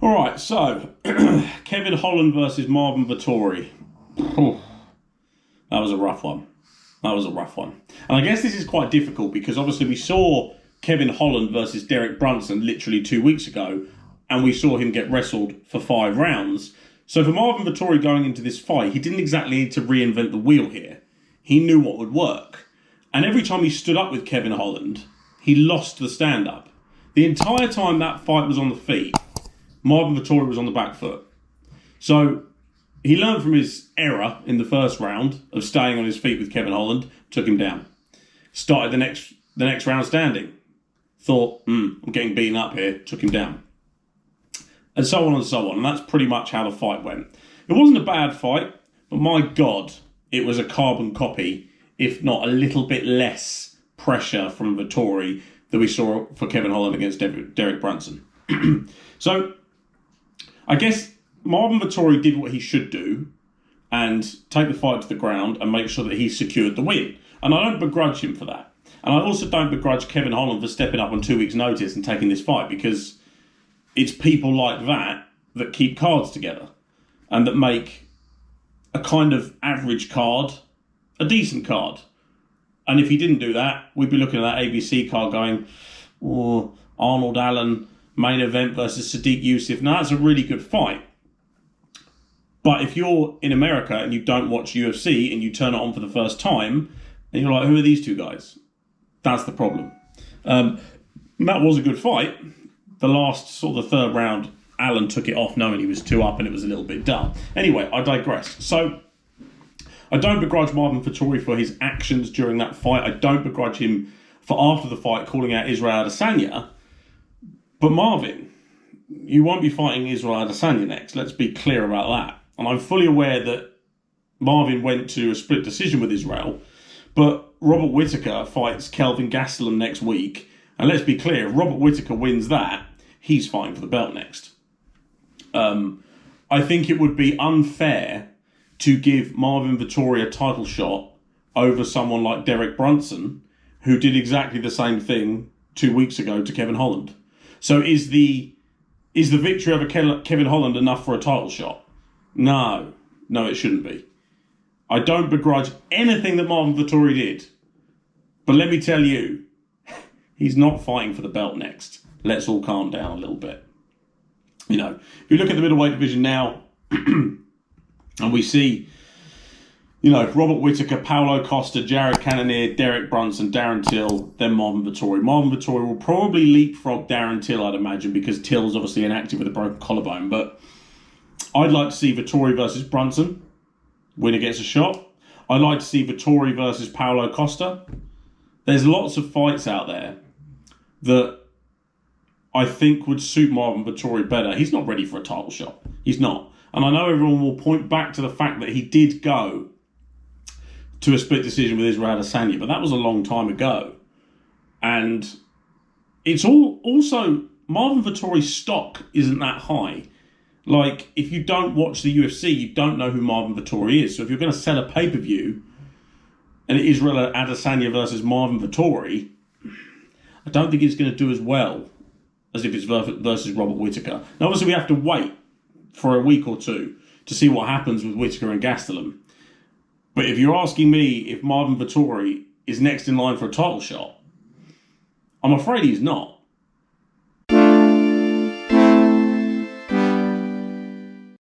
All right, so Kevin Holland versus Marvin Vettori. That was a rough one. And I guess this is quite difficult because obviously we saw Kevin Holland versus Derek Brunson literally 2 weeks ago, and we saw him get wrestled for 5 rounds. So for Marvin Vettori going into this fight, he didn't exactly need to reinvent the wheel here. He knew what would work. And every time he stood up with Kevin Holland, he lost the stand-up. The entire time that fight was on the feet, Marvin Vettori was on the back foot. So he learned from his error in the first round of staying on his feet with Kevin Holland, took him down. Started the next round standing. Thought, I'm getting beaten up here, took him down. And so on and so on. And that's pretty much how the fight went. It wasn't a bad fight, but my God, it was a carbon copy, if not a little bit less pressure from Vettori that we saw for Kevin Holland against Derek Brunson. So, I guess Marvin Vettori did what he should do and take the fight to the ground and make sure that he secured the win. And I don't begrudge him for that. And I also don't begrudge Kevin Holland for stepping up on 2 weeks' notice and taking this fight, because it's people like that that keep cards together and that make a kind of average card a decent card. And if he didn't do that, we'd be looking at that ABC card going, Arnold Allen main event versus Sadiq Youssef. Now, that's a really good fight. But if you're in America and you don't watch UFC and you turn it on for the first time, and you're like, who are these two guys? That's the problem. That was a good fight. The last, sort of the third round, Allen took it off knowing he was 2 up and it was a little bit dull. Anyway, I digress. So, I don't begrudge Marvin Vettori for his actions during that fight. I don't begrudge him for after the fight calling out Israel Adesanya. But Marvin, you won't be fighting Israel Adesanya next. Let's be clear about that. And I'm fully aware that Marvin went to a split decision with Israel, but Robert Whittaker fights Kelvin Gastelum next week. And let's be clear, if Robert Whittaker wins that, he's fighting for the belt next. I think it would be unfair to give Marvin Vettori a title shot over someone like Derek Brunson, who did exactly the same thing 2 weeks ago to Kevin Holland. So is the victory over Kevin Holland enough for a title shot? No, it shouldn't be. I don't begrudge anything that Marvin Vettori did. But let me tell you, he's not fighting for the belt next. Let's all calm down a little bit. You know, if you look at the middleweight division now, and we see, Robert Whittaker, Paulo Costa, Jared Cannonier, Derek Brunson, Darren Till, then Marvin Vettori. Marvin Vettori will probably leapfrog Darren Till, I'd imagine, because Till's obviously inactive with a broken collarbone. But I'd like to see Vettori versus Brunson. Winner gets a shot. I'd like to see Vettori versus Paulo Costa. There's lots of fights out there that I think would suit Marvin Vettori better. He's not ready for a title shot. He's not. And I know everyone will point back to the fact that he did go to a split decision with Israel Adesanya, but that was a long time ago. And it's also, Marvin Vettori's stock isn't that high. Like, if you don't watch the UFC, you don't know who Marvin Vettori is. So if you're going to sell a pay-per-view and Israel Adesanya versus Marvin Vettori, I don't think it's going to do as well as if it's versus Robert Whittaker. Now, obviously, we have to wait for a week or two to see what happens with Whittaker and Gastelum. But if you're asking me if Marvin Vettori is next in line for a title shot, I'm afraid he's not.